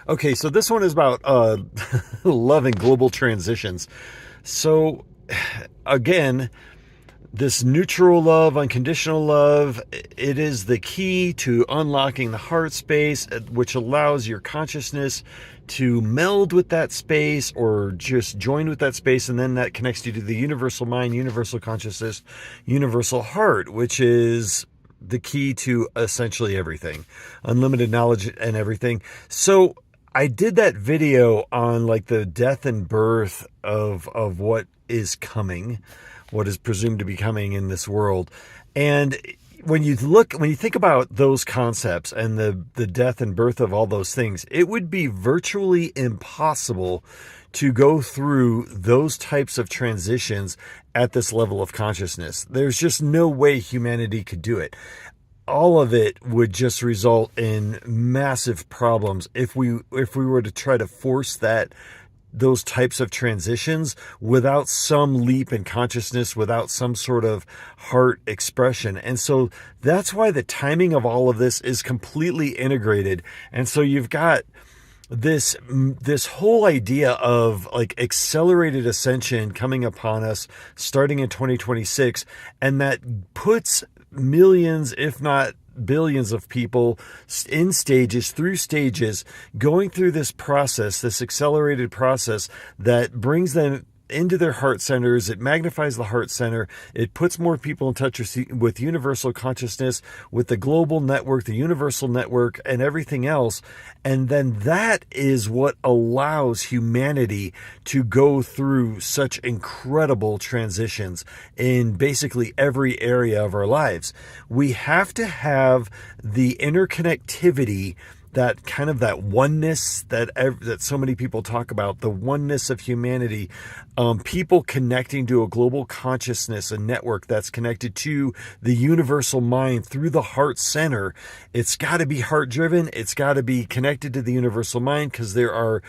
Okay, so this one is about love and global transitions. So, again, this neutral love, unconditional love, it is the key to unlocking the heart space, which allows your consciousness to meld with that space or just join with that space. And then that connects you to the universal mind, universal consciousness, universal heart, which is the key to essentially everything, unlimited knowledge and everything. So I did that video on like the death and birth of what is coming, what is presumed to be coming in this world. And when you think about those concepts and the death and birth of all those things, it would be virtually impossible to go through those types of transitions at this level of consciousness. There's just no way humanity could do it. All of it would just result in massive problems if we were to try to force those types of transitions without some leap in consciousness, without some sort of heart expression. And so that's why the timing of all of this is completely integrated. And so you've got this whole idea of like accelerated ascension coming upon us starting in 2026, and that puts millions, if not billions of people in stages, through stages, going through this process, this accelerated process that brings them into their heart centers. It magnifies the heart center. It puts more people in touch with universal consciousness, with the global network, the universal network, and everything else. And then that is what allows humanity to go through such incredible transitions in basically every area of our lives. We have to have the interconnectivity, that kind of that oneness that so many people talk about, the oneness of humanity, people connecting to a global consciousness, a network that's connected to the universal mind through the heart center. It's got to be heart driven. It's got to be connected to the universal mind, because there are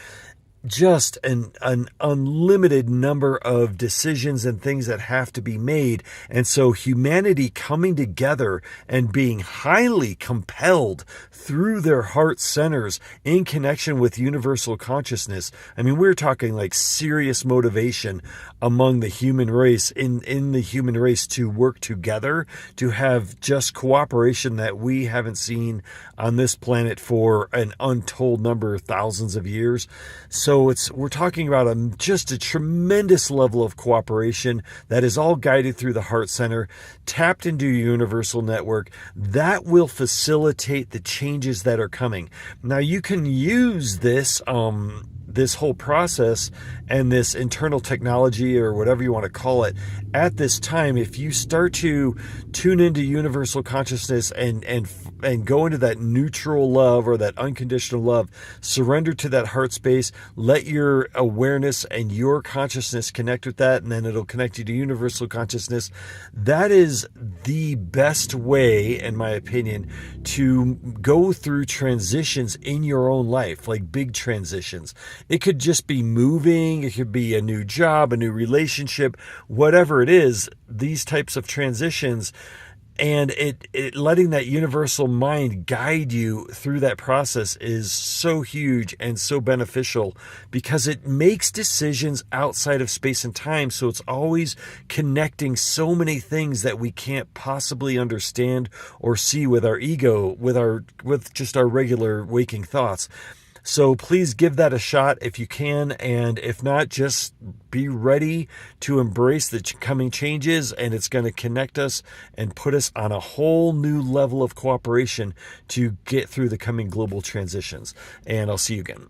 just an unlimited number of decisions and things that have to be made. And so humanity coming together and being highly compelled through their heart centers in connection with universal consciousness. I mean, we're talking like serious motivation among the human race, in the human race, to work together, to have just cooperation that we haven't seen on this planet for an untold number of thousands of years. So we're talking about just a tremendous level of cooperation that is all guided through the heart center, tapped into a universal network that will facilitate the changes that are coming. Now you can use this whole process and this internal technology, or whatever you want to call it, at this time. If you start to tune into universal consciousness and go into that neutral love, or that unconditional love, surrender to that heart space, let your awareness and your consciousness connect with that, and then it'll connect you to universal consciousness. That is the best way, in my opinion, to go through transitions in your own life, like big transitions. It could just be moving, it could be a new job, a new relationship, whatever it is, these types of transitions. And it letting that universal mind guide you through that process is so huge and so beneficial, because it makes decisions outside of space and time. So it's always connecting so many things that we can't possibly understand or see with our ego, with just our regular waking thoughts. So please give that a shot if you can, and if not, just be ready to embrace the coming changes, and it's going to connect us and put us on a whole new level of cooperation to get through the coming global transitions. And I'll see you again.